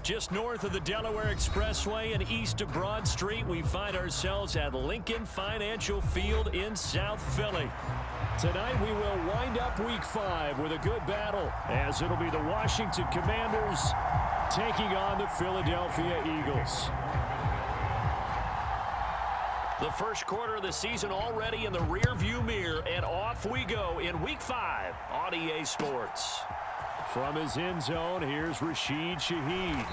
Just north of the Delaware Expressway and east of Broad Street, we find ourselves at Lincoln Financial Field in South Philly. Tonight we will wind up Week 5 with a good battle, as it'll be the Washington Commanders taking on the Philadelphia Eagles. The first quarter of the season already in the rearview mirror, and off we go in Week 5 on EA Sports. From his end zone, here's Rashid Shaheed.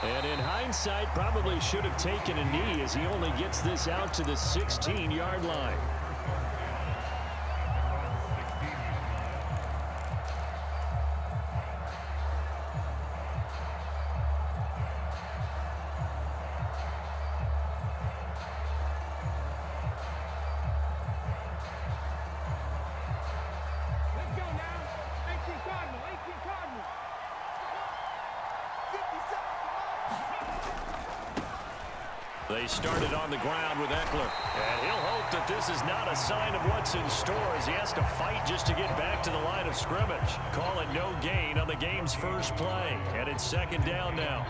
And in hindsight, probably should have taken a knee as he only gets this out to the 16-yard line. They started on the ground with Eckler, and he'll hope that this is not a sign of what's in store as he has to fight just to get back to the line of scrimmage. Call it no gain on the game's first play, and it's second down now.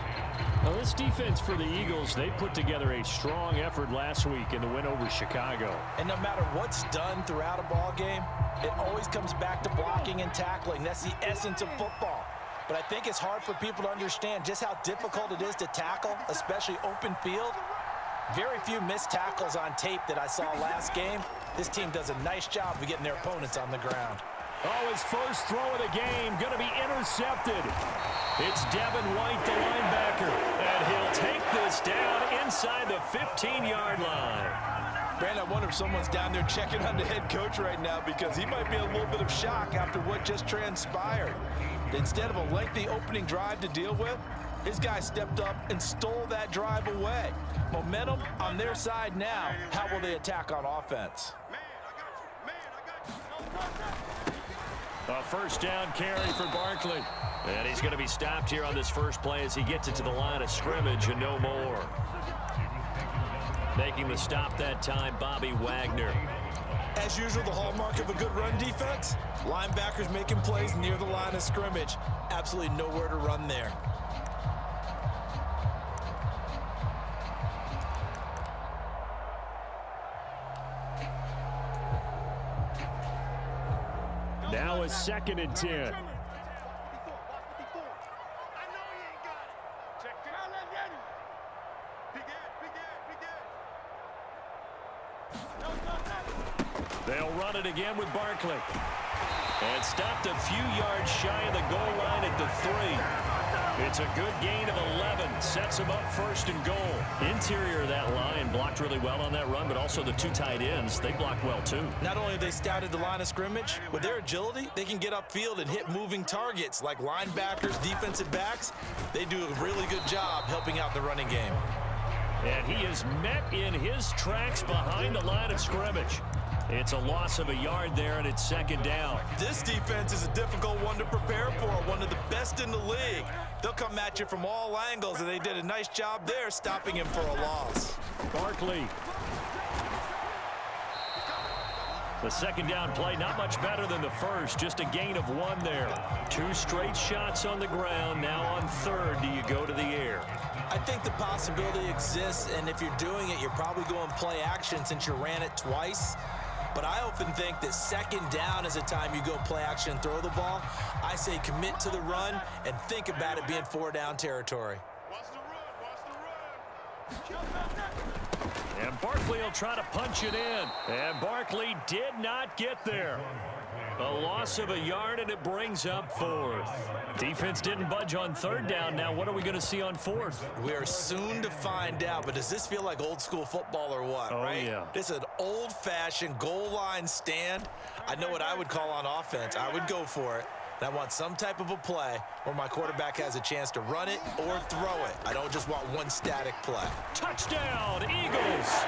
Well, this defense for the Eagles, they put together a strong effort last week in the win over Chicago. And no matter what's done throughout a ball game, it always comes back to blocking and tackling. That's the essence of football. But I think it's hard for people to understand just how difficult it is to tackle, especially open field. Very few missed tackles on tape that I saw last game. This team does a nice job of getting their opponents on the ground. Oh, his first throw of the game going to be intercepted. It's Devin White, the linebacker, and he'll take this down inside the 15-yard line. Brandon, I wonder if someone's down there checking on the head coach right now because he might be in a little bit of shock after what just transpired. Instead of a lengthy opening drive to deal with, his guy stepped up and stole that drive away. Momentum on their side now. How will they attack on offense? A first down carry for Barkley. And he's going to be stopped here on this first play as he gets it to the line of scrimmage and no more. Making the stop that time, Bobby Wagner. As usual, the hallmark of a good run defense, linebackers making plays near the line of scrimmage. Absolutely nowhere to run there. Now a 2nd and 10. They'll run it again with Barkley. And stopped a few yards shy of the goal line at the 3. It's a good gain of 11. Sets him up 1st and goal. Interior of that line blocked really well on that run, but also the 2 tight ends, they blocked well too. Not only have they scouted the line of scrimmage, with their agility, they can get upfield and hit moving targets like linebackers, defensive backs. They do a really good job helping out the running game. And he is met in his tracks behind the line of scrimmage. It's a loss of a yard there, and it's 2nd down. This defense is a difficult one to prepare for, one of the best in the league. They'll come at you from all angles, and they did a nice job there stopping him for a loss. Barkley. The 2nd down play, not much better than the first, just a gain of 1 there. 2 straight shots on the ground. Now on 3rd, do you go to the air? I think the possibility exists, and if you're doing it, you're probably going play action since you ran it twice. But I often think that 2nd down is a time you go play action and throw the ball. I say commit to the run and think about it being 4-down territory. And Barkley will try to punch it in. And Barkley did not get there. A loss of a yard, and it brings up 4th. Defense didn't budge on 3rd down. Now what are we going to see on 4th? We are soon to find out, but does this feel like old school football or what, right? Yeah. This is an old-fashioned goal line stand. I know what I would call on offense. I would go for it. And I want some type of a play where my quarterback has a chance to run it or throw it. I don't just want one static play. Touchdown, Eagles!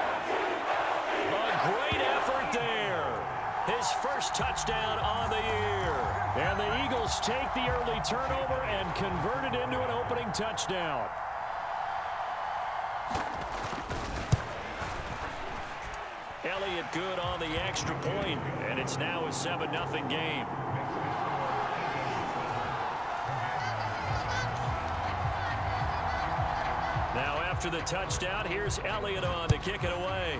A great effort there. His first touchdown on the year. And the Eagles take the early turnover and convert it into an opening touchdown. Elliott good on the extra point, and it's now a 7-0 game. After the touchdown, here's Elliott on to kick it away.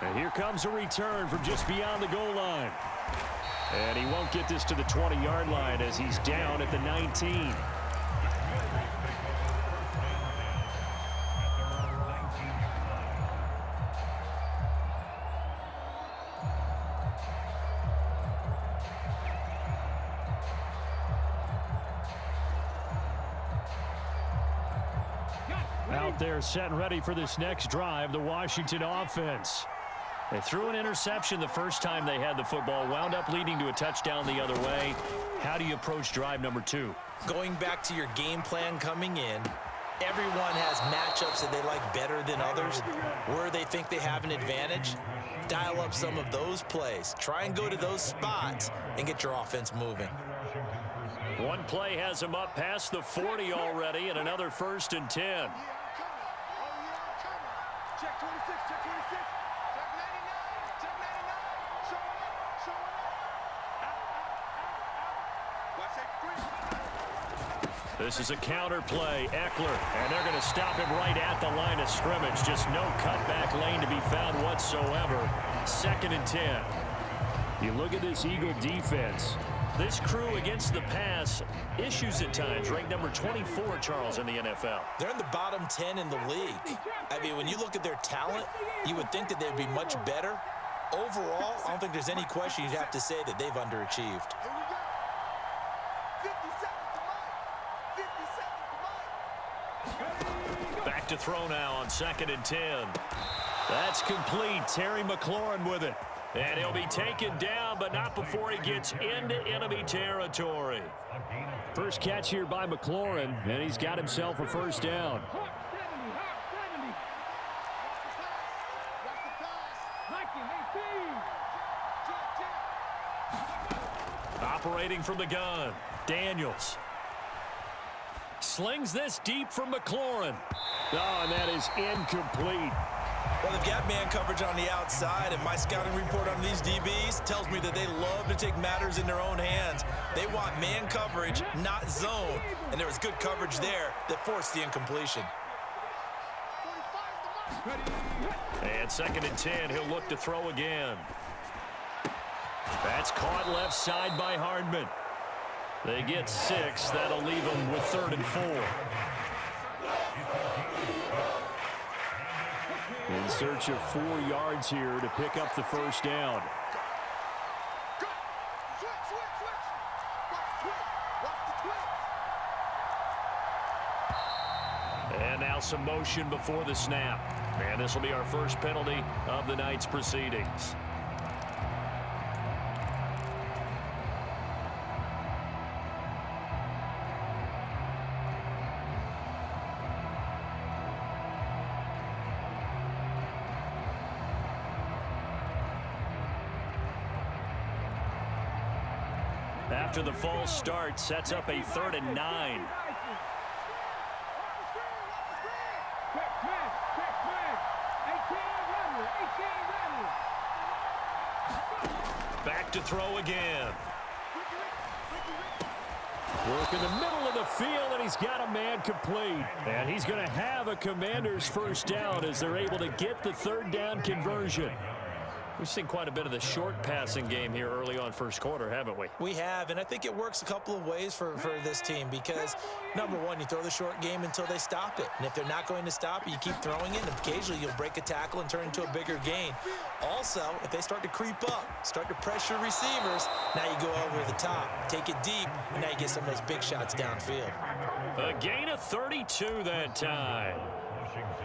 And here comes a return from just beyond the goal line. And he won't get this to the 20-yard line as he's down at the 19. Out there set and ready for this next drive, the Washington offense. They threw an interception the first time they had the football, wound up leading to a touchdown the other way. How do you approach drive number 2? Going back to your game plan coming in, everyone has matchups that they like better than others. Where they think they have an advantage, dial up some of those plays. Try and go to those spots and get your offense moving. One play has him up past the 40 already, and another 1st and 10. Check 26, check 26. Check 99, check 99. Showing up, showing up. Watch that 3. This is a counter play, Eckler, and they're going to stop him right at the line of scrimmage. Just no cutback lane to be found whatsoever. 2nd and 10. You look at this Eagle defense. This crew against the pass, issues at times, ranked number 24, Charles, in the NFL. They're in the bottom 10 in the league. I mean, when you look at their talent, you would think that they'd be much better. Overall, I don't think there's any question you'd have to say that they've underachieved. Here we go. 50 seconds to Mike. Back to throw now on 2nd and 10. That's complete. Terry McLaurin with it. And he'll be taken down, but not before he gets into enemy territory. First catch here by McLaurin, and he's got himself a 1st down. Operating from the gun, Daniels. Slings this deep from McLaurin. Oh, and that is incomplete. Well, they've got man coverage on the outside, and my scouting report on these DBs tells me that they love to take matters in their own hands. They want man coverage, not zone. And there was good coverage there that forced the incompletion. And 2nd and 10, he'll look to throw again. That's caught left side by Hardman. They get 6. That'll leave them with 3rd and 4. In search of 4 yards here to pick up the 1st down. And now some motion before the snap. And this will be our first penalty of the night's proceedings. After the false start, sets up a 3rd and 9. Back to throw again. Work in the middle of the field, and he's got a man complete. And he's going to have a Commander's 1st down as they're able to get the 3rd down conversion. We've seen quite a bit of the short passing game here early on 1st quarter, haven't we? We have, and I think it works a couple of ways for this team because, number one, you throw the short game until they stop it. And if they're not going to stop it, you keep throwing it, and occasionally you'll break a tackle and turn into a bigger gain. Also, if they start to creep up, start to pressure receivers, now you go over the top, take it deep, and now you get some of those big shots downfield. A gain of 32 that time.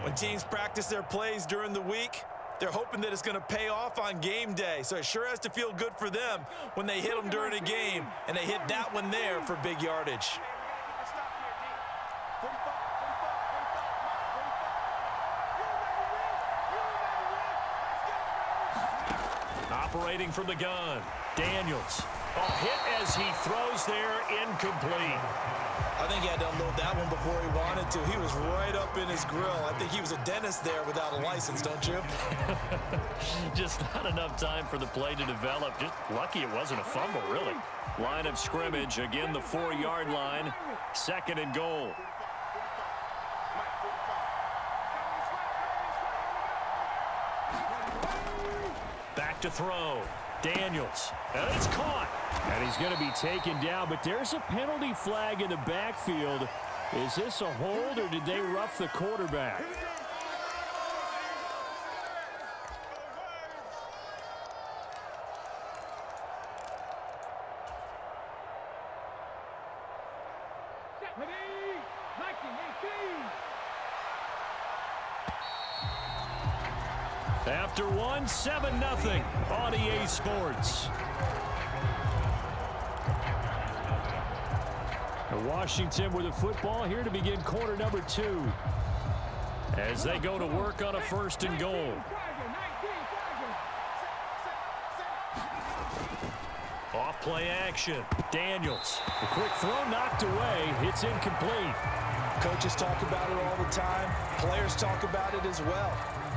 When teams practice their plays during the week, they're hoping that it's going to pay off on game day. So it sure has to feel good for them when they hit them during a game, and they hit that one there for big yardage. Operating from the gun, Daniels. A hit as he throws there, incomplete. I think he had to unload that one before he wanted to. He was right up in his grill. I think he was a dentist there without a license, don't you? Just not enough time for the play to develop. Just lucky it wasn't a fumble, really. Line of scrimmage, again the 4-yard line. 2nd and goal. Back to throw. Daniels. And it's caught. And he's going to be taken down, but there's a penalty flag in the backfield. Is this a hold, or did they rough the quarterback? After one, 7-0 on EA Sports. Washington with the football here to begin quarter number 2. As they go to work on a 1st and goal. Off play action. Daniels. The quick throw knocked away. It's incomplete. Coaches talk about it all the time. Players talk about it as well.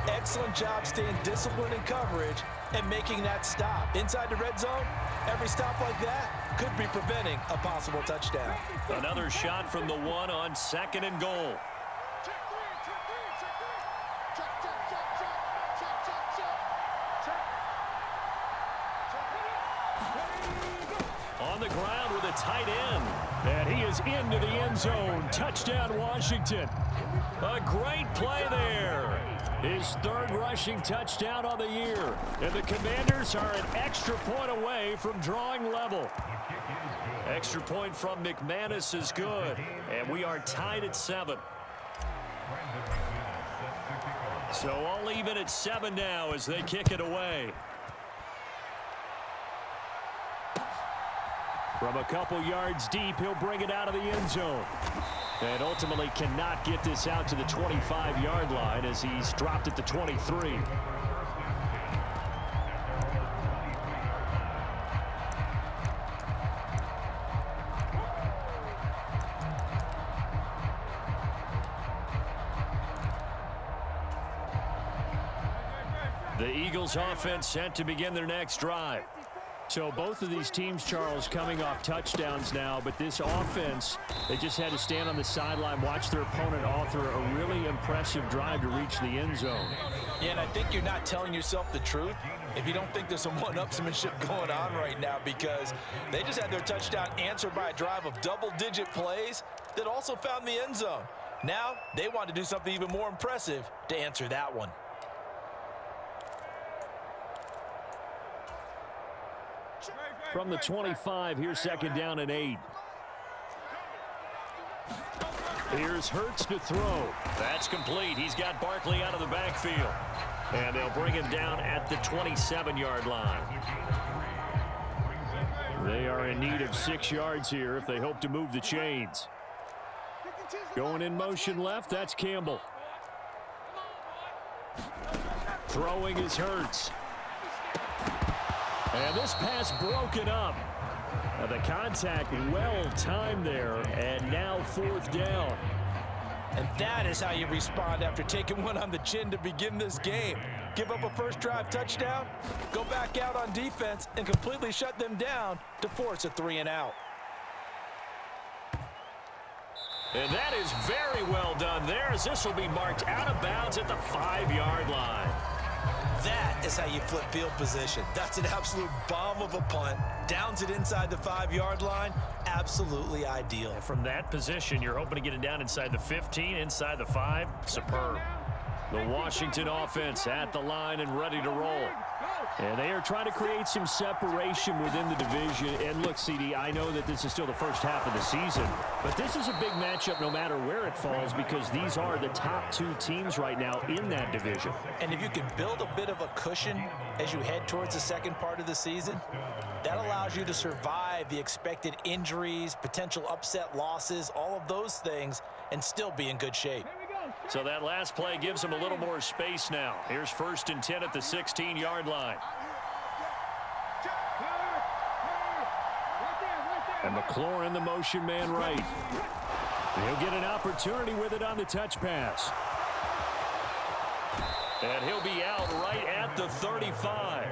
Excellent job staying disciplined in coverage and making that stop. Inside the red zone, every stop like that could be preventing a possible touchdown. Another shot from the 1 on 2nd and goal. On the ground with a tight end. And he is into the end zone. Touchdown, Washington. A great play there. His 3rd rushing touchdown on the year. And the Commanders are an extra point away from drawing level. Extra point from McManus is good. And we are tied at 7. So all even at 7 now as they kick it away. From a couple yards deep, he'll bring it out of the end zone. And ultimately cannot get this out to the 25-yard line as he's dropped at the 23. The Eagles offense set to begin their next drive. So both of these teams, Charles, coming off touchdowns now, but this offense, they just had to stand on the sideline, watch their opponent author a really impressive drive to reach the end zone. Yeah, and I think you're not telling yourself the truth if you don't think there's some one-upsmanship going on right now, because they just had their touchdown answered by a drive of double-digit plays that also found the end zone. Now they want to do something even more impressive to answer that one. From the 25, here's 2nd down and 8. Here's Hurts to throw. That's complete. He's got Barkley out of the backfield. And they'll bring him down at the 27-yard line. They are in need of 6 yards here if they hope to move the chains. Going in motion left, that's Campbell. Throwing is Hurts. And this pass broken up. Now the contact well timed there, and now 4th down. And that is how you respond after taking one on the chin to begin this game. Give up a first drive touchdown, go back out on defense, and completely shut them down to force a 3-and-out. And that is very well done there, as this will be marked out of bounds at the 5-yard line. That is how you flip field position. That's an absolute bomb of a punt. Downs it inside the 5-yard line. Absolutely ideal. And from that position, you're hoping to get it down inside the 15, inside the 5. Superb. The Washington offense at the line and ready to roll. And they are trying to create some separation within the division. And look, CD, I know that this is still the first half of the season, but this is a big matchup no matter where it falls, because these are the top 2 teams right now in that division. And if you can build a bit of a cushion as you head towards the second part of the season, that allows you to survive the expected injuries, potential upset losses, all of those things, and still be in good shape. So that last play gives them a little more space now. Here's 1st and 10 at the 16-yard line. And McLaurin, the motion man right. He'll get an opportunity with it on the touch pass. And he'll be out right at the 35.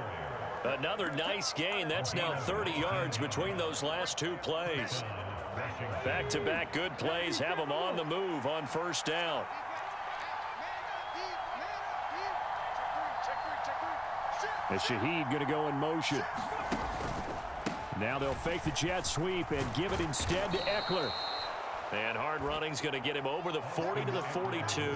Another nice gain. That's now 30 yards between those last two plays. Back-to-back good plays have them on the move on first down. And Shaheed going to go in motion. Now they'll fake the jet sweep and give it instead to Eckler. And hard running's going to get him over the 40 to the 42.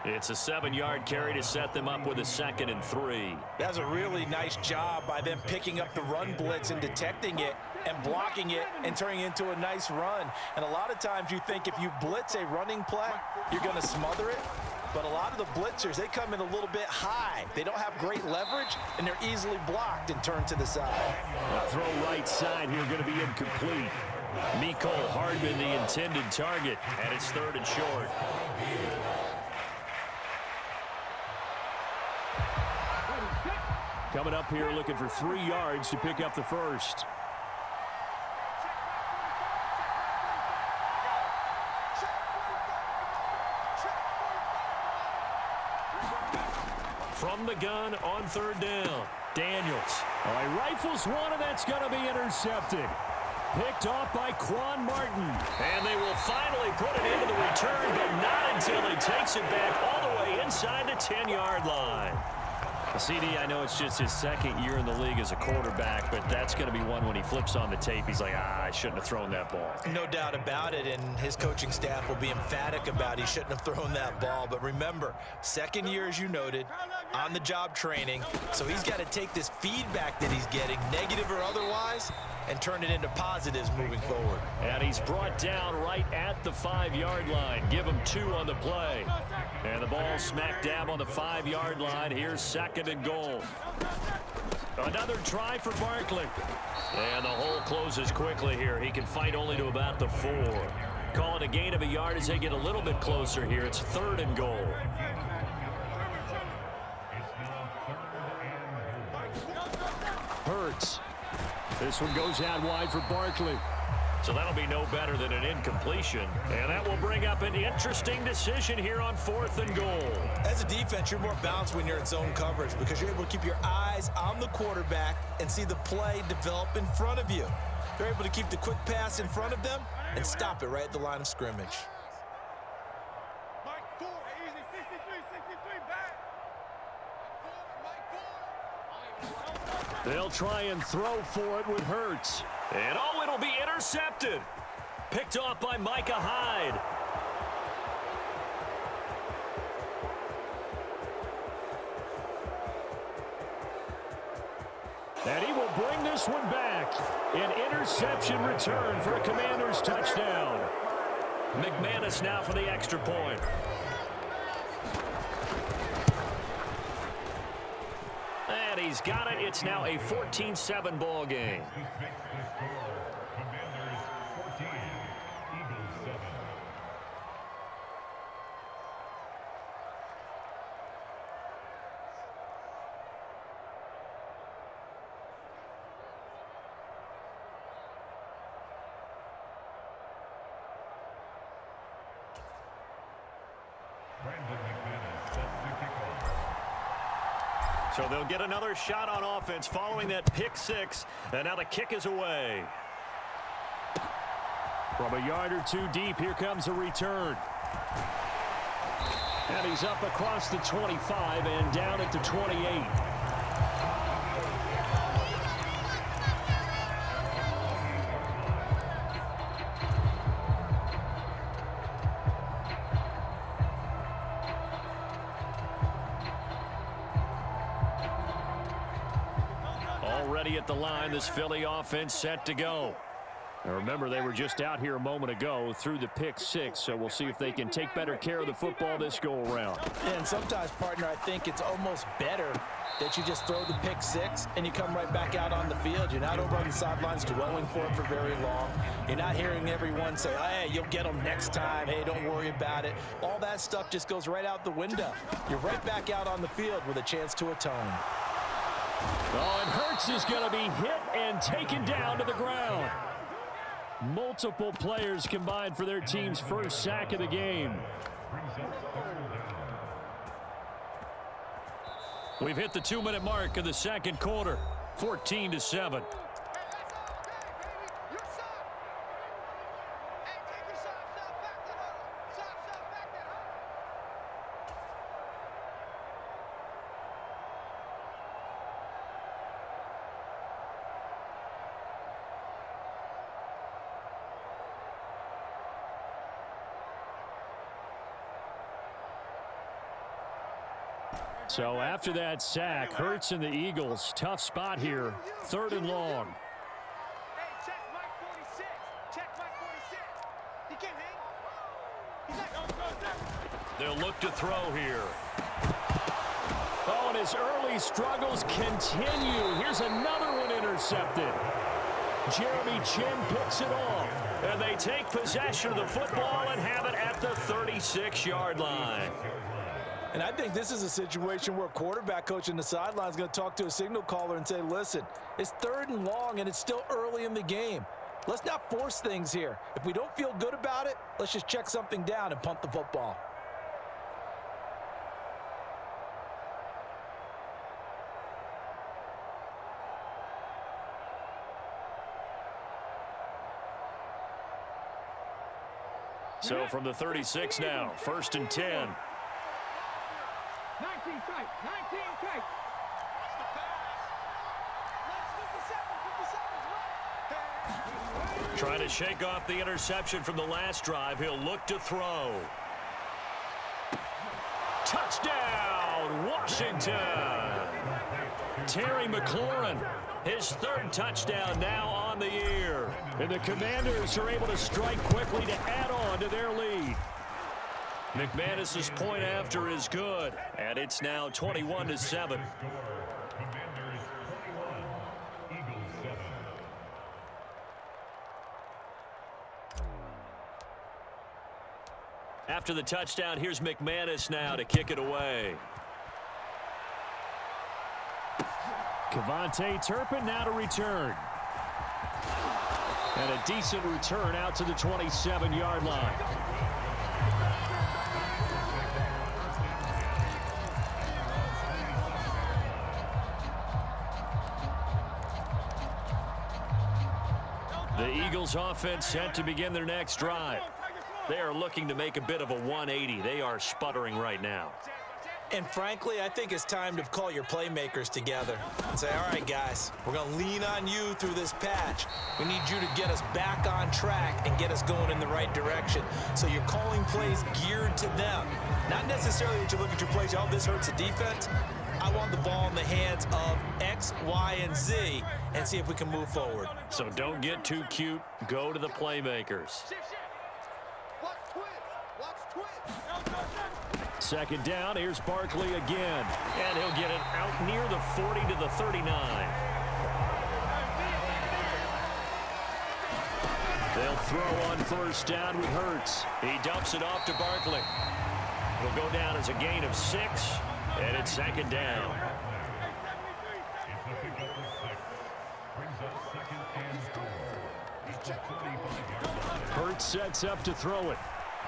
It's a 7-yard carry to set them up with a 2nd and 3. That's a really nice job by them picking up the run blitz and detecting it and blocking it and turning it into a nice run. And a lot of times you think if you blitz a running play, you're going to smother it. But a lot of the blitzers, they come in a little bit high. They don't have great leverage, and they're easily blocked and turned to the side. A throw right side here going to be incomplete. Mecole Hardman, the intended target, and it's 3rd and short. Coming up here looking for 3 yards to pick up the first. From the gun on 3rd down. Daniels. All right, rifles one, and that's going to be intercepted. Picked off by Quan Martin. And they will finally put it into the return, but not until he takes it back all the way inside the 10-yard line. CD, I know it's just his 2nd year in the league as a quarterback, but that's going to be one when he flips on the tape. He's like, I shouldn't have thrown that ball. No doubt about it, and his coaching staff will be emphatic about he shouldn't have thrown that ball. But remember, 2nd year, as you noted, on-the-job training, so he's got to take this feedback that he's getting, negative or otherwise, and turn it into positives moving forward. And he's brought down right at the 5-yard line. Give him 2 on the play. And the ball smack dab on the 5-yard line. Here's 2nd and goal. Another try for Barkley. And the hole closes quickly here. He can fight only to about the 4. Call it a gain of a yard as they get a little bit closer here. It's 3rd and goal. Hurts. This one goes out wide for Barkley. So that'll be no better than an incompletion. And that will bring up an interesting decision here on 4th and goal. As a defense, you're more balanced when you're in zone coverage because you're able to keep your eyes on the quarterback and see the play develop in front of you. They're able to keep the quick pass in front of them and stop it right at the line of scrimmage. Mike 4, easy, 63, back. 4, Mike 4. They'll try and throw for it with Hurts. And oh, it'll be intercepted. Picked off by Micah Hyde. And he will bring this one back. An interception return for a Commanders touchdown. McManus now for the extra point. And he's got it. It's now a 14-7 ball game. So they'll get another shot on offense following that pick 6. And now the kick is away. From a yard or 2 deep, here comes a return. And he's up across the 25 and down at the 28. Already at the line, this Philly offense set to go. Now remember, they were just out here a moment ago through the pick 6, so we'll see if they can take better care of the football this go-around. And sometimes, partner, I think it's almost better that you just throw the pick 6 and you come right back out on the field. You're not over on the sidelines dwelling for it for very long. You're not hearing everyone say, hey, you'll get them next time. Hey, don't worry about it. All that stuff just goes right out the window. You're right back out on the field with a chance to atone. Oh, and Hurts is going to be hit and taken down to the ground. Multiple players combined for their team's first sack of the game. We've hit the 2-minute mark of the second quarter, 14-7. So after that sack, Hurts and the Eagles, tough spot here, 3rd and long. Hey, check Mike 46. Check Mike 46. He can't hang. They'll look to throw here. Oh, and his early struggles continue. Here's another one intercepted. Jeremy Chin picks it off. And they take possession of the football and have it at the 36-yard line. And I think this is a situation where a quarterback coach in the sideline is going to talk to a signal caller and say, listen, it's 3rd and long and it's still early in the game. Let's not force things here. If we don't feel good about it, let's just check something down and punt the football. So from the 36 now, 1st and 10. 19 tight. 19 tight. Watch the pass. 57 Trying to shake off the interception from the last drive. He'll look to throw. Touchdown, Washington. Terry McLaurin, his 3rd touchdown now on the year. And the Commanders are able to strike quickly to add on to their lead. McManus's point after is good, and it's now 21-7. After the touchdown, here's McManus now to kick it away. Kevontae Turpin now to return. And a decent return out to the 27-yard line. The Eagles offense set to begin their next drive. They are looking to make a bit of a 180. They are sputtering right now. And frankly, I think it's time to call your playmakers together and say, all right, guys, we're going to lean on you through this patch. We need you to get us back on track and get us going in the right direction. So you're calling plays geared to them. Not necessarily that you look at your plays, oh, this hurts the defense. I want the ball in the hands of X, Y, and Z and see if we can move forward. So don't get too cute. Go to the playmakers. Watch twins. Watch twins. 2nd down. Here's Barkley again. And he'll get it out near the 40 to the 39. They'll throw on 1st down with Hurts. He dumps it off to Barkley. It'll go down as a gain of 6. And it's 2nd down. Hurts sets up to throw it.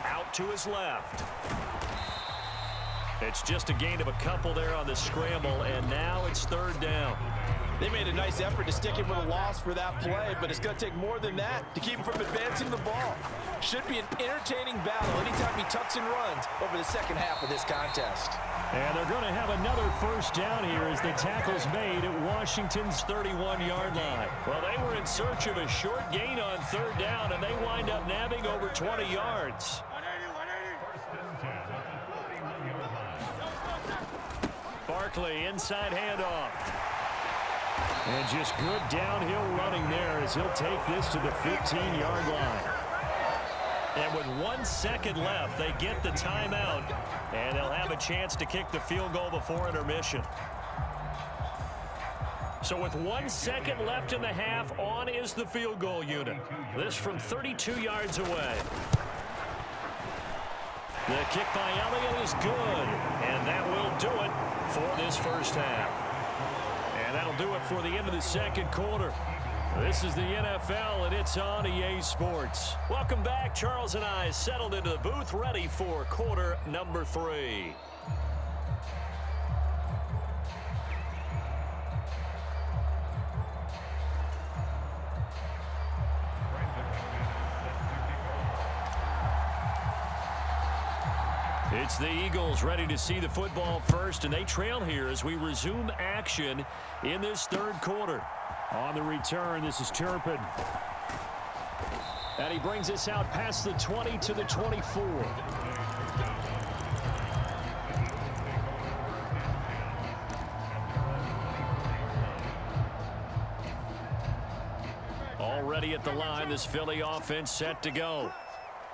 Out to his left. It's just a gain of a couple there on the scramble, and now it's 3rd down. They made a nice effort to stick him with a loss for that play, but it's going to take more than that to keep him from advancing the ball. Should be an entertaining battle anytime he tucks and runs over the second half of this contest. And they're going to have another 1st down here as the tackle's made at Washington's 31-yard line. Well, they were in search of a short gain on 3rd down, and they wind up nabbing over 20 yards. Barkley, inside handoff. And just good downhill running there as he'll take this to the 15-yard line. And with 1 second left, they get the timeout, and they'll have a chance to kick the field goal before intermission. So with 1 second left in the half, on is the field goal unit. This from 32 yards away. The kick by Elliott is good, and that will do it for this first half. And that'll do it for the end of the second quarter. This is the NFL, and it's on EA Sports. Welcome back. Charles and I settled into the booth, ready for quarter number 3. It's the Eagles ready to see the football first, and they trail here as we resume action in this third quarter. On the return, this is Turpin. And he brings us out past the 20 to the 24. Already at the line, this Philly offense set to go.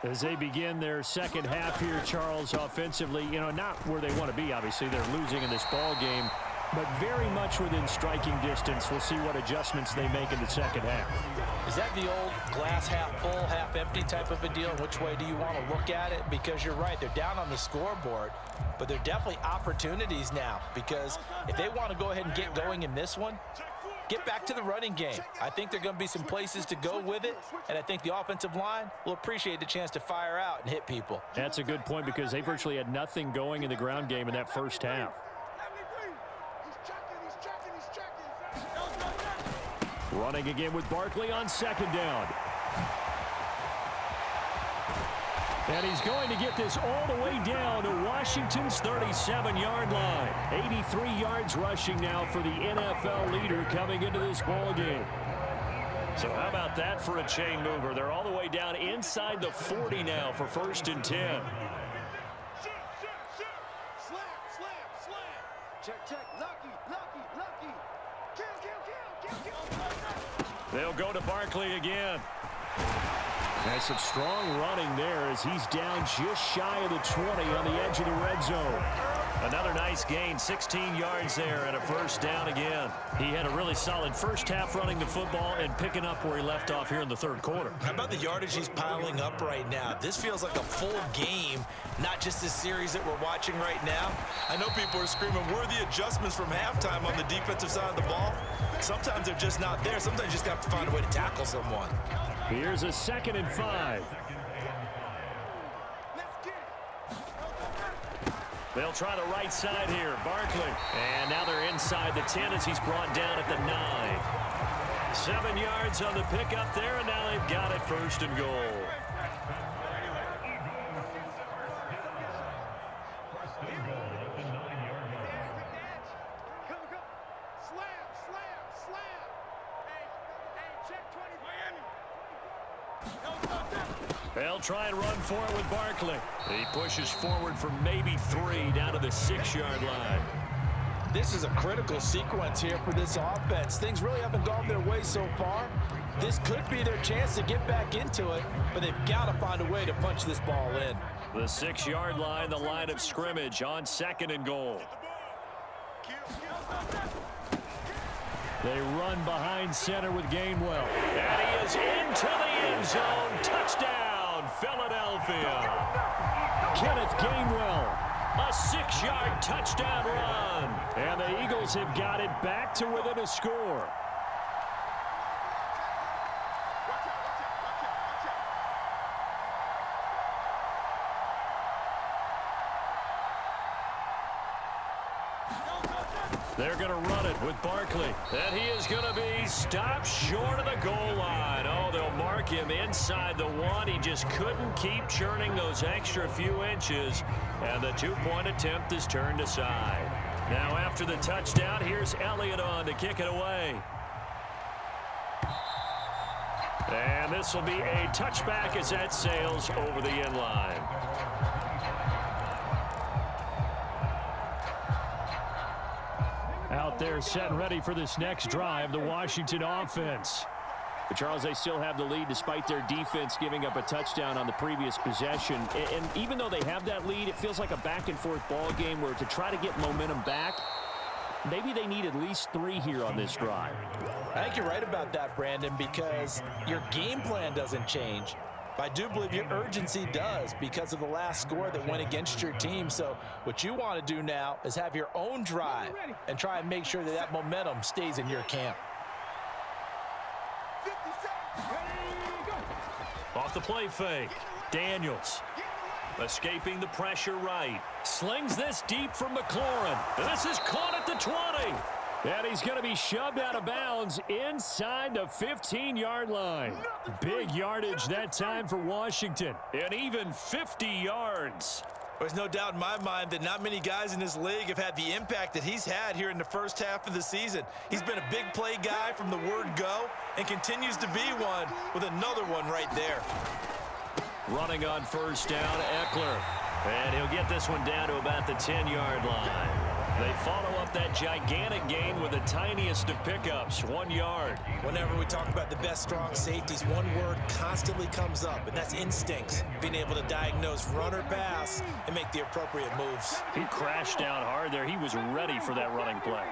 As they begin their second half here, Charles, offensively, not where they want to be, obviously. They're losing in this ball game, but very much within striking distance. We'll see what adjustments they make in the second half. Is that the old glass half full, half empty type of a deal? Which way do you want to look at it? Because you're right, they're down on the scoreboard, but they're definitely opportunities now, because if they want to go ahead and get going in this one, get back to the running game. I think there are going to be some places to go with it, and I think the offensive line will appreciate the chance to fire out and hit people. That's a good point, because they virtually had nothing going in the ground game in that first half. Running again with Barkley on second down. And he's going to get this all the way down to Washington's 37-yard line. 83 yards rushing now for the NFL leader coming into this ball game. So how about that for a chain mover? They're all the way down inside the 40 now for 1st and 10. Check. Lucky. Kill. They'll go to Barkley again. That's some strong running there as he's down just shy of the 20 on the edge of the red zone. Another nice gain, 16 yards there and a 1st down again. He had a really solid first half running the football and picking up where he left off here in the third quarter. How about the yardage he's piling up right now? This feels like a full game, not just this series that we're watching right now. I know people are screaming, where are the adjustments from halftime on the defensive side of the ball? Sometimes they're just not there. Sometimes you just have to find a way to tackle someone. Here's a 2nd and 5. They'll try the right side here. Barkley. And now they're inside the 10 as he's brought down at the 9. 7 yards on the pickup there, and now they've got it 1st and goal. They'll try and run for it with Barkley. He pushes forward for maybe 3 down to the 6-yard line. This is a critical sequence here for this offense. Things really haven't gone their way so far. This could be their chance to get back into it, but they've got to find a way to punch this ball in. The 6-yard line, the line of scrimmage on 2nd and goal. They run behind center with Gainwell. And he is into the end zone. Touchdown, Philadelphia. Kenneth Gainwell, a 6-yard touchdown run. And the Eagles have got it back to within a score. They're going to run it with Barkley. And he is going to be stopped short of the goal line. Oh, they'll mark him inside the 1. He just couldn't keep churning those extra few inches. And the 2-point attempt is turned aside. Now after the touchdown, here's Elliott on to kick it away. And this will be a touchback as that sails over the end line. Out there set and ready for this next drive, the Washington offense. But Charles, they still have the lead despite their defense giving up a touchdown on the previous possession. And even though they have that lead, it feels like a back-and-forth ball game where to try to get momentum back, maybe they need at least 3 here on this drive. I think you're right about that, Brandon, because your game plan doesn't change. I do believe your urgency does because of the last score that went against your team. So what you want to do now is have your own drive and try and make sure that that momentum stays in your camp. Off the play fake. Daniels. Escaping the pressure right. Slings this deep from McLaurin. This is caught at the 20. And he's going to be shoved out of bounds inside the 15-yard line. Big yardage that time for Washington. And even 50 yards. There's no doubt in my mind that not many guys in this league have had the impact that he's had here in the first half of the season. He's been a big play guy from the word go and continues to be one with another one right there. Running on first down, Eckler. And he'll get this one down to about the 10-yard line. They follow up that gigantic gain with the tiniest of pickups, 1 yard. Whenever we talk about the best strong safeties, one word constantly comes up, and that's instincts. Being able to diagnose run or pass and make the appropriate moves. He crashed down hard there. He was ready for that running play.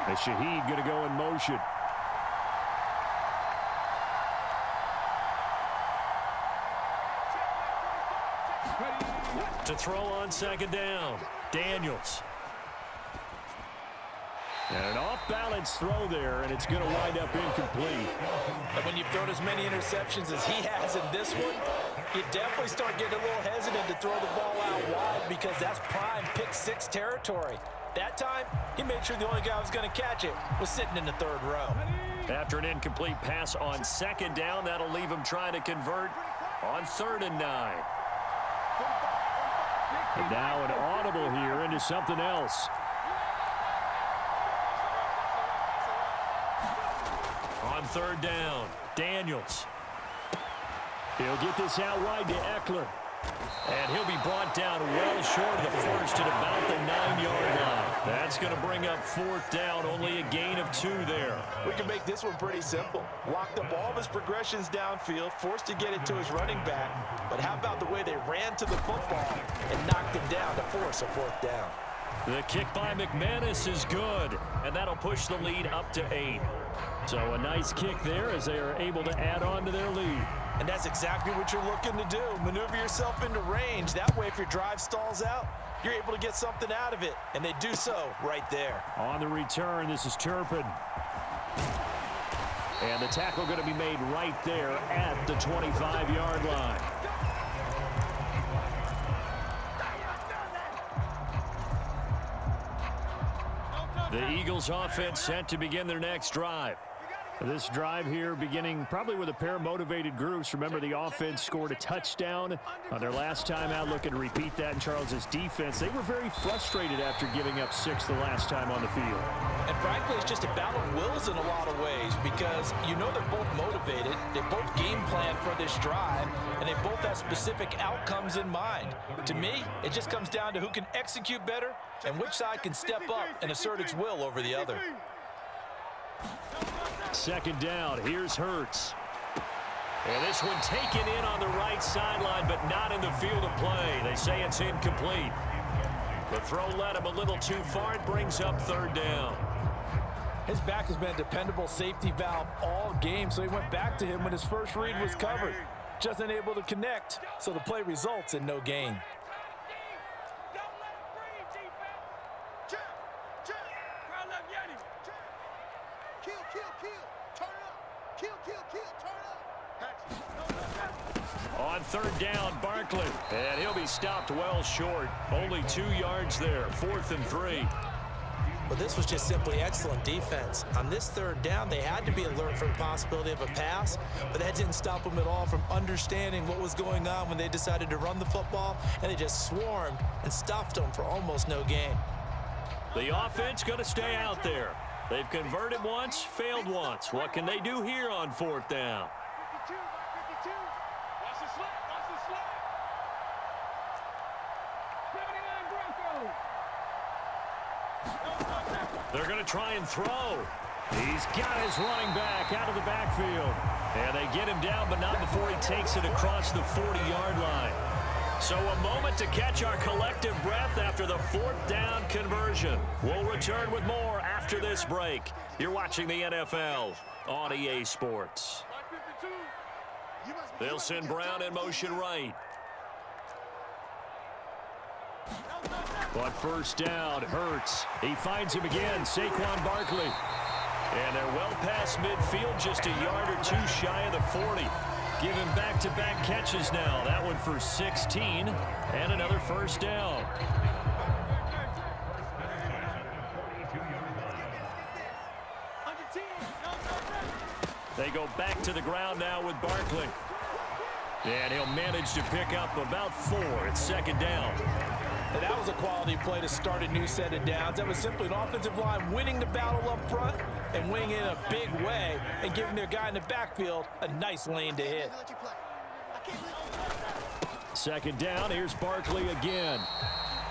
And Shaheed going to go in motion. To throw on second down, Daniels. And an off-balance throw there, and it's going to wind up incomplete. And when you've thrown as many interceptions as he has in this one, you definitely start getting a little hesitant to throw the ball out wide because that's prime pick-6 territory. That time, he made sure the only guy who was going to catch it was sitting in the third row. After an incomplete pass on second down, that'll leave him trying to convert on 3rd and 9. And now an audible here into something else. On 3rd down, Daniels. He'll get this out wide to Eckler. And he'll be brought down well short of the first at about the 9-yard line. That's going to bring up 4th down, only a gain of 2 there. We can make this one pretty simple. Locked up all of his progressions downfield, forced to get it to his running back. But how about the way they ran to the football and knocked him down to force a 4th down? The kick by McManus is good, and that'll push the lead up to 8. So a nice kick there as they are able to add on to their lead. And that's exactly what you're looking to do. Maneuver yourself into range. That way, if your drive stalls out, you're able to get something out of it. And they do so right there. On the return, this is Turpin. And the tackle going to be made right there at the 25-yard line. The Eagles offense set to begin their next drive. This drive here beginning probably with a pair of motivated groups. Remember, the offense scored a touchdown on their last time out. Looking to repeat that in Charles's defense. They were very frustrated after giving up 6 the last time on the field. And frankly, it's just a battle of wills in a lot of ways because you know they're both motivated. They both game plan for this drive, and they both have specific outcomes in mind. To me, it just comes down to who can execute better and which side can step up and assert its will over the other. 2nd down, here's Hurts. And this one taken in on the right sideline, but not in the field of play. They say it's incomplete. The throw led him a little too far. It brings up 3rd down. His back has been a dependable safety valve all game, so he went back to him when his first read was covered. Just unable to connect, so the play results in no gain. On 3rd down, Barkley. And he'll be stopped well short. Only 2 yards there. 4th and 3. Well, this was just simply excellent defense. On this 3rd down, they had to be alert for the possibility of a pass, but that didn't stop them at all from understanding what was going on when they decided to run the football, and they just swarmed and stuffed them for almost no gain. The offense going to stay out there. They've converted once, failed once. What can they do here on 4th down? They're going to try and throw. He's got his running back out of the backfield. And they get him down, but not before he takes it across the 40-yard line. So a moment to catch our collective breath after the 4th down conversion. We'll return with more after this break. You're watching the NFL on EA Sports. They'll send Brown in motion right. But 1st down, Hurts. He finds him again, Saquon Barkley. And they're well past midfield, just a yard or two shy of the 40. Giving back-to-back catches now. That one for 16 and another first down. They go back to the ground now with Barkley. And he'll manage to pick up about 4. It's second down. And that was a quality play to start a new set of downs. That was simply an offensive line winning the battle up front and winning it in a big way and giving their guy in the backfield a nice lane to hit. Second down, here's Barkley again.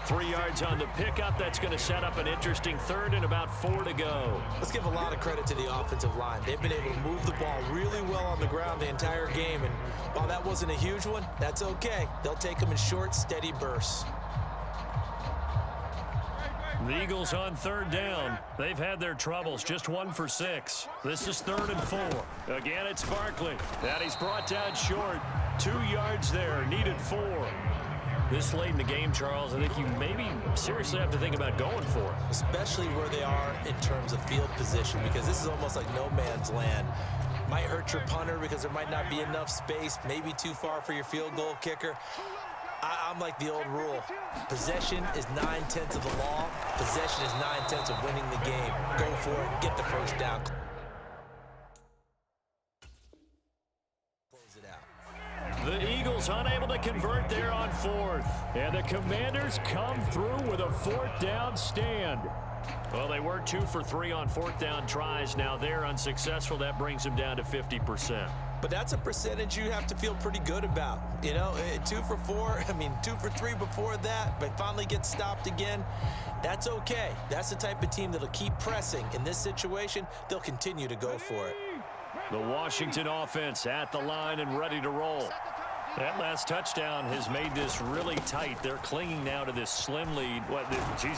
3 yards on the pickup. That's going to set up an interesting third and about 4 to go. Let's give a lot of credit to the offensive line. They've been able to move the ball really well on the ground the entire game. And while that wasn't a huge one, that's okay. They'll take them in short, steady bursts. The Eagles on third down. They've had their troubles, just 1 for 6. This is 3rd and 4. Again, it's Barkley. And he's brought down short. 2 yards there, needed 4. This late in the game, Charles, I think you maybe seriously have to think about going for it. Especially where they are in terms of field position, because this is almost like no man's land. Might hurt your punter because there might not be enough space, maybe too far for your field goal kicker. I'm like the old rule. Possession is 9/10 of the law. Possession is 9/10 of winning the game. Go for it. Get the first down. Close it out. The Eagles unable to convert there on 4th. And the Commanders come through with a 4th down stand. Well, they were 2 for 3 on 4th down tries. Now they're unsuccessful. That brings them down to 50%. But that's a percentage you have to feel pretty good about. You know, 2 for 4, 2 for 3 before that, but finally get stopped again. That's okay. That's the type of team that'll keep pressing. In this situation, they'll continue to go for it. The Washington offense at the line and ready to roll. That last touchdown has made this really tight. They're clinging now to this slim lead.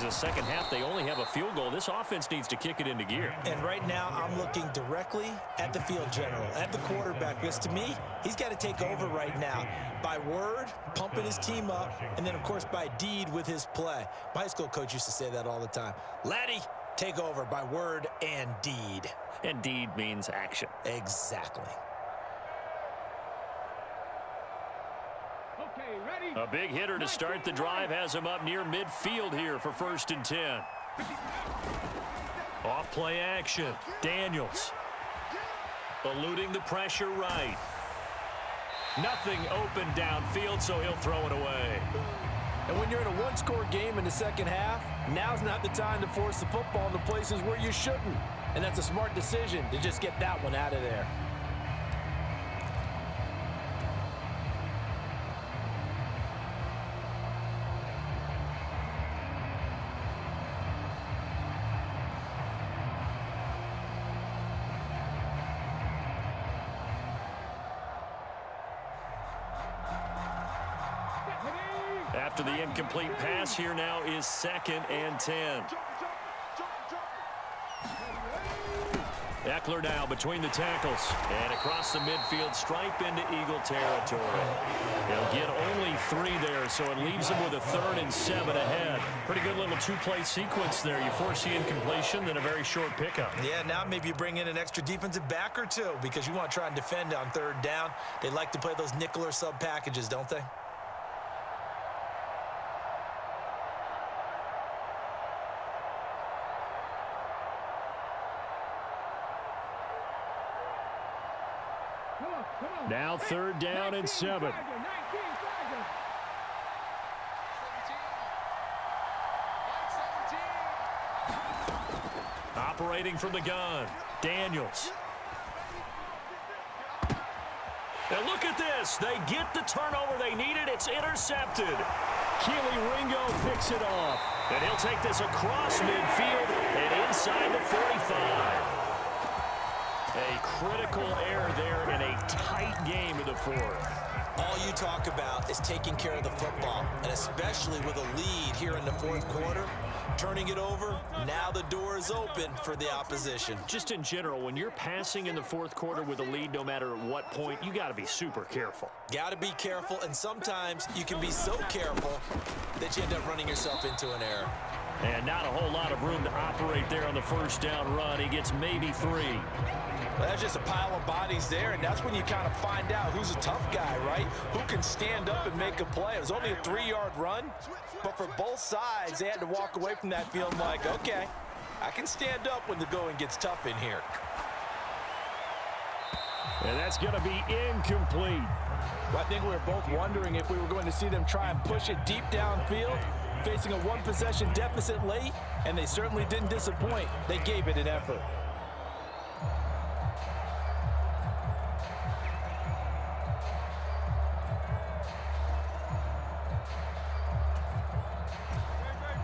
Second half, they only have a field goal. This offense needs to kick it into gear. And right now, I'm looking directly at the field general, at the quarterback, because to me, he's got to take over right now. By word, pumping his team up, and then, of course, by deed with his play. My high school coach used to say that all the time. Laddie, take over by word and deed. And deed means action. Exactly. A big hitter to start the drive has him up near midfield here for 1st and 10. Off play action. Daniels. Eluding the pressure right. Nothing open downfield, so he'll throw it away. And when you're in a one-score game in the second half, now's not the time to force the football in the places where you shouldn't. And that's a smart decision to just get that one out of there. After the incomplete pass, here now is 2nd and 10. Eckler now between the tackles and across the midfield stripe into Eagle territory. They'll get only 3 there, so it leaves them with a 3rd and 7 ahead. Pretty good little 2-play sequence there. You force the incompletion, then a very short pickup. Yeah, now maybe you bring in an extra defensive back or 2 because you want to try and defend on 3rd down. They like to play those nickel or sub packages, don't they? Now 3rd down and 7. Operating from the gun, Daniels. And look at this. They get the turnover they needed. It's intercepted. Keely Ringo picks it off. And he'll take this across midfield and inside the 45. A critical error there in a tight game in the 4th. All you talk about is taking care of the football, and especially with a lead here in the 4th quarter, turning it over, now the door is open for the opposition. Just in general, when you're passing in the 4th quarter with a lead, no matter at what point, you got to be super careful. Got to be careful, and sometimes you can be so careful that you end up running yourself into an error. And not a whole lot of room to operate there on the first down run. He gets maybe 3. Well, that's just a pile of bodies there, and that's when you kind of find out who's a tough guy, right? Who can stand up and make a play. It was only a 3-yard run, but for both sides, they had to walk away from that feeling like, okay, I can stand up when the going gets tough in here. And that's going to be incomplete. Well, I think we were both wondering if we were going to see them try and push it deep downfield, facing a one-possession deficit late, and they certainly didn't disappoint. They gave it an effort.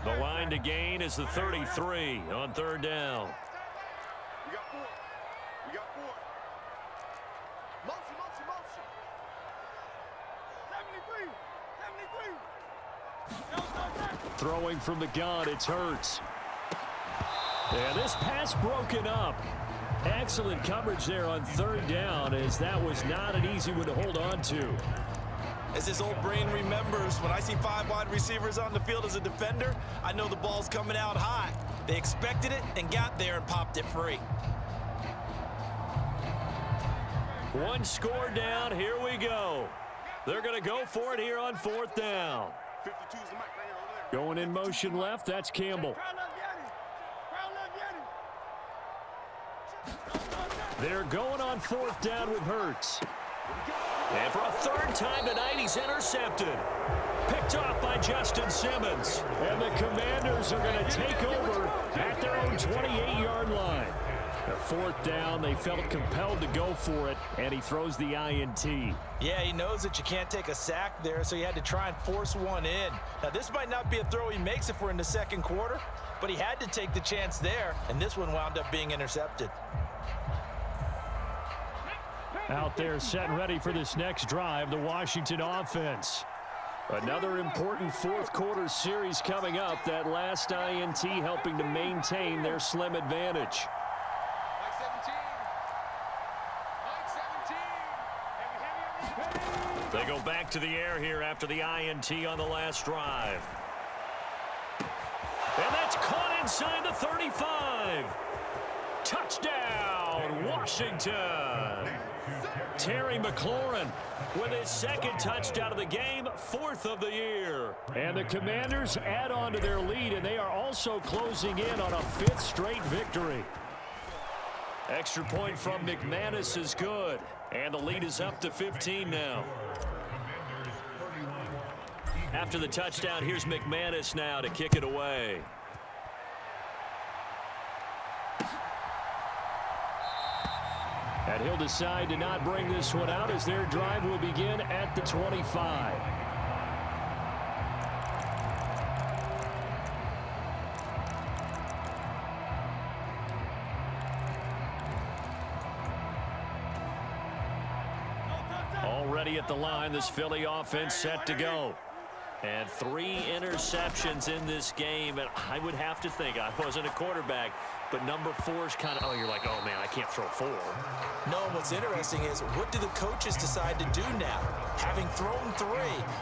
The line to gain is the 33 on third down. We got 4. We got 4. Motion, motion, motion. 73. Throwing from the gun, it's Hurts. And this pass broken up. Excellent coverage there on third down, as that was not an easy one to hold on to. As this old brain remembers, when I see 5 wide receivers on the field as a defender, I know the ball's coming out high. They expected it and got there and popped it free. One score down, here we go. They're going to go for it here on fourth down. 52 is the mic right here over there. Going in motion left, that's Campbell. They're going on fourth down with Hurts. And for a third time tonight, he's intercepted. Picked off by Justin Simmons. And the Commanders are going to take over at their own 28-yard line. A fourth down, they felt compelled to go for it, and he throws the INT. Yeah, he knows that you can't take a sack there, so he had to try and force one in. Now, this might not be a throw he makes if we're in the second quarter, but he had to take the chance there, and this one wound up being intercepted. Out there set and ready for this next drive, the Washington offense. Another important fourth quarter series coming up. That last INT helping to maintain their slim advantage. They go back to the air here after the INT on the last drive. And that's caught inside the 35. Touchdown, Washington. Terry McLaurin with his second touchdown of the game, 4th of the year. And the Commanders add on to their lead, and they are also closing in on a 5th straight victory. Extra point from McManus is good, and the lead is up to 15 now. After the touchdown, here's McManus now to kick it away. And he'll decide to not bring this one out as their drive will begin at the 25. Already at the line, this Philly offense set to go. And 3 interceptions in this game, and I would have to think, I wasn't a quarterback, but number 4 is kind of, oh, you're like, oh, man, I can't throw 4. No, what's interesting is, what do the coaches decide to do now? Having thrown 3,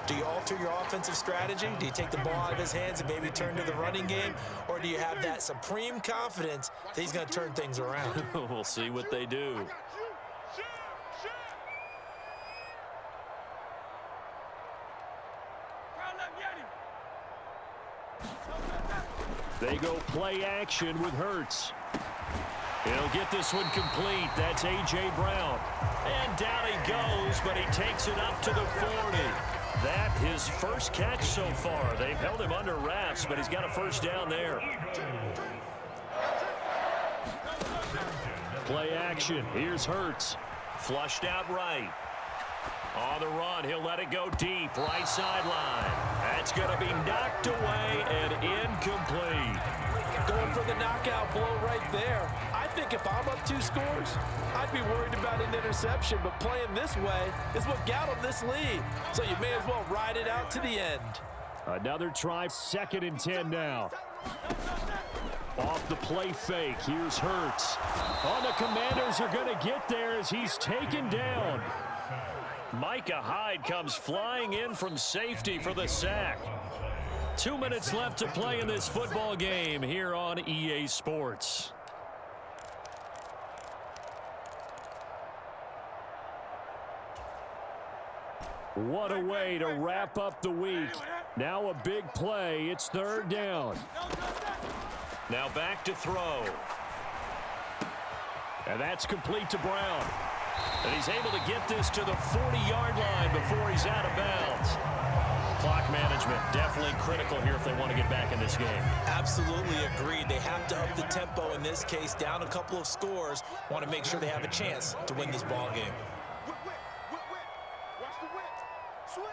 do you alter your offensive strategy? Do you take the ball out of his hands and maybe turn to the running game? Or do you have that supreme confidence that he's going to turn things around? We'll see what they do. They go play action with Hurts. He'll get this one complete. That's A.J. Brown. And down he goes, but he takes it up to the 40. That his first catch so far. They've held him under wraps, but he's got a first down there. Play action. Here's Hurts. Flushed out right. On the run, he'll let it go deep, right sideline. That's going to be knocked away and incomplete. Going for the knockout blow right there. I think if I'm up 2 scores, I'd be worried about an interception, but playing this way is what got him this lead. So you may as well ride it out to the end. Another try, 2nd and 10 now. Off the play fake, here's Hurts. Oh, the Commanders are going to get there as he's taken down. Micah Hyde comes flying in from safety for the sack. 2 minutes left to play in this football game here on EA Sports. What a way to wrap up the week. Now a big play. It's third down. Now back to throw. And that's complete to Brown. And he's able to get this to the 40-yard line before he's out of bounds. Clock management definitely critical here if they want to get back in this game. Absolutely agreed. They have to up the tempo in this case, down a couple of scores. Want to make sure they have a chance to win this ball game. Watch the whip. Switch.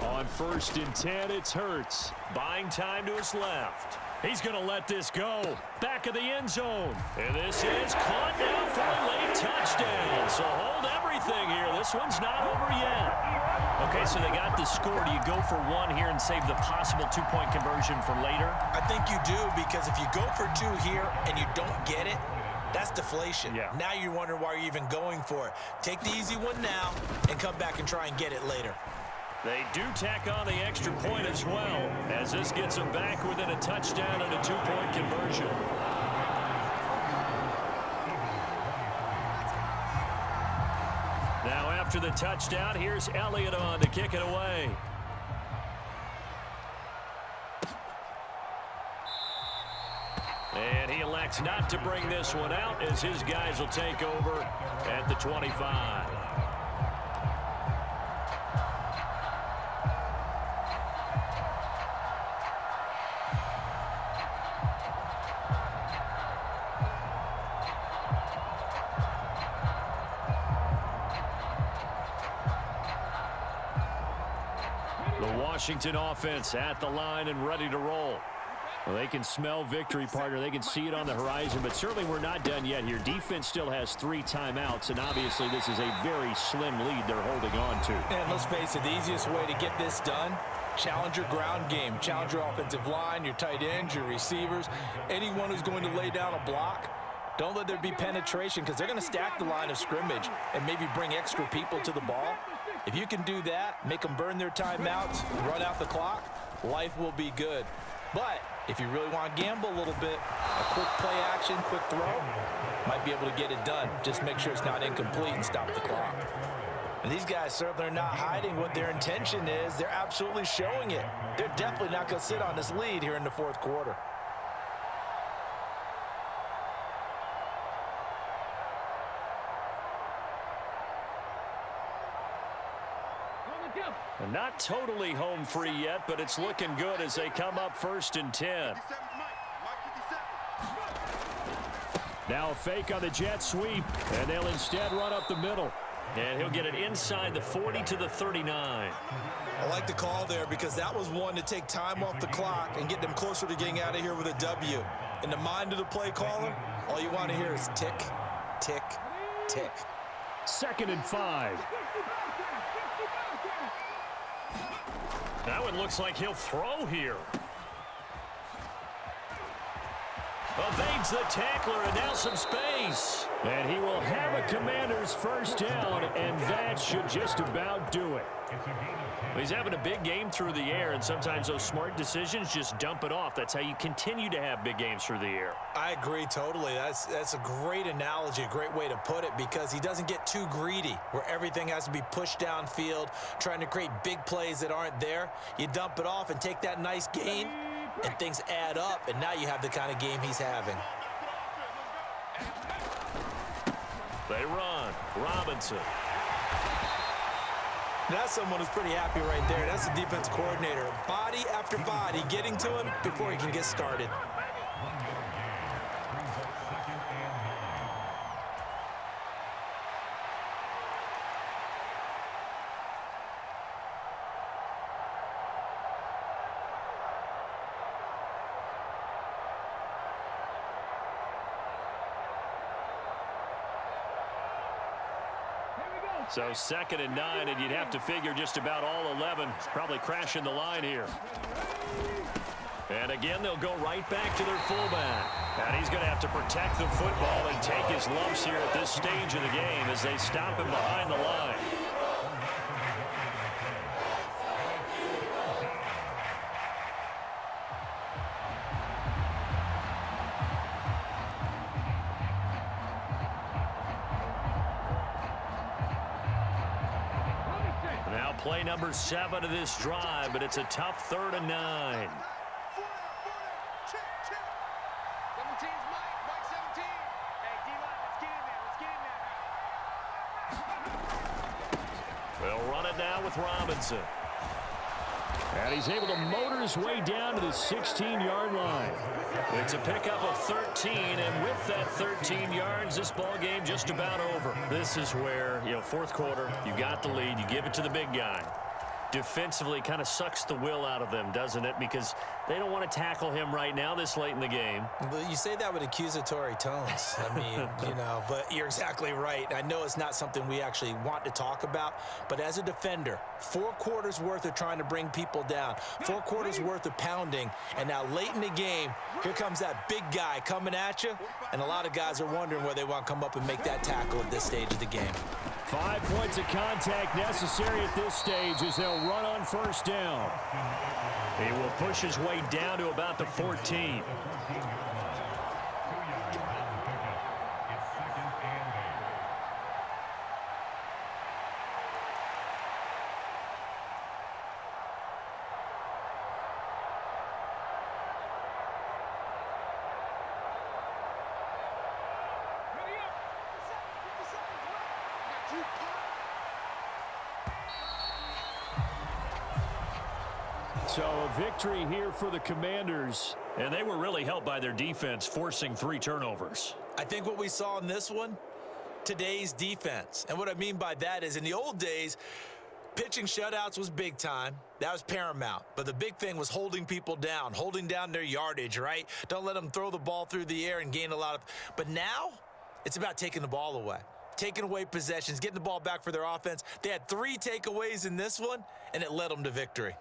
On 1st and 10, it's Hurts. Buying time to his left. He's going to let this go. Back of the end zone. And this is caught now for a late touchdown. So hold everything here. This one's not over yet. Okay, so they got the score. Do you go for one here and save the possible 2-point conversion for later? I think you do, because if you go for 2 here and you don't get it, that's deflation. Yeah. Now you're wondering why you're even going for it. Take the easy one now and come back and try and get it later. They do tack on the extra point as well, as this gets them back within a touchdown and a 2-point conversion. Now after the touchdown, here's Elliott on to kick it away. And he elects not to bring this one out, as his guys will take over at the 25. Washington offense at the line and ready to roll. Well, they can smell victory, partner. They can see it on the horizon, but certainly we're not done yet here. Defense still has 3 timeouts, and obviously this is a very slim lead they're holding on to. And let's face it, the easiest way to get this done, challenge your ground game. Challenge your offensive line, your tight ends, your receivers, anyone who's going to lay down a block. Don't let there be penetration, because they're going to stack the line of scrimmage and maybe bring extra people to the ball. If you can do that, make them burn their timeouts, run out the clock, life will be good. But if you really want to gamble a little bit, a quick play action, quick throw, might be able to get it done. Just make sure it's not incomplete and stop the clock. And these guys certainly are not hiding what their intention is. They're absolutely showing it. They're definitely not going to sit on this lead here in the 4th quarter. Not totally home free yet, but it's looking good as they come up 1st and 10. Now a fake on the jet sweep, and they'll instead run up the middle. And he'll get it inside the 40 to the 39. I like the call there, because that was one to take time off the clock and get them closer to getting out of here with a W. In the mind of the play caller, all you want to hear is tick, tick, tick. 2nd and 5. That one looks like he'll throw here. Evades the tackler, and now some space. And he will have a Commander's 1st down, and that should just about do it. He's having a big game through the air, and sometimes those smart decisions just dump it off. That's how you continue to have big games through the air. I agree totally. That's a great analogy, a great way to put it, because he doesn't get too greedy where everything has to be pushed downfield, trying to create big plays that aren't there. You dump it off and take that nice gain, and things add up, and now you have the kind of game he's having. They run. Robinson. That's someone who's pretty happy right there. That's the defense coordinator. Body after body getting to him before he can get started. So 2nd and 9, and you'd have to figure just about all 11 probably crashing the line here. And again, they'll go right back to their fullback. And he's going to have to protect the football and take his lumps here at this stage of the game as they stop him behind the line. Play number 7 of this drive, but it's a tough 3rd and 9. Check, check. 17's Mike. Mike 17. Hey, D-line, let's get in there. Let's get in there. They'll run it now with Robinson. And he's able to motor his way down to the 16-yard line. It's a pickup of 13, and with that 13 yards, this ball game just about over. This is where, fourth quarter, you got the lead, you give it to the big guy. Defensively kind of sucks the will out of them, doesn't it? Because they don't want to tackle him right now this late in the game. But you say that with accusatory tones. I mean, but you're exactly right. I know it's not something we actually want to talk about, but as a defender, 4 quarters worth of trying to bring people down, 4 quarters worth of pounding, and now late in the game, here comes that big guy coming at you, and a lot of guys are wondering where they want to come up and make that tackle at this stage of the game. 5 points of contact necessary at this stage as they'll run on first down. He will push his way down to about the 14. So a victory here for the Commanders. And they were really helped by their defense, forcing 3 turnovers. I think what we saw in this one, today's defense. And what I mean by that is in the old days, pitching shutouts was big time. That was paramount. But the big thing was holding people down, holding down their yardage, right? Don't let them throw the ball through the air and gain a lot of. But now it's about taking the ball away. Taking away possessions, getting the ball back for their offense. They had 3 takeaways in this one, and it led them to victory.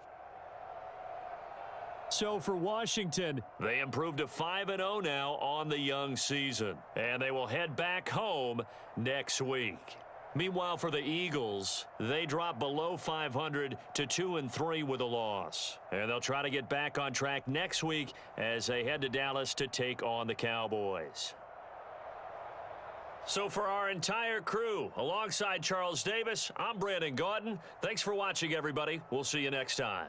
So for Washington, they improved to 5-0 now on the young season. And they will head back home next week. Meanwhile, for the Eagles, they drop below 500 to 2-3 with a loss. And they'll try to get back on track next week as they head to Dallas to take on the Cowboys. So for our entire crew, alongside Charles Davis, I'm Brandon Gaudin. Thanks for watching, everybody. We'll see you next time.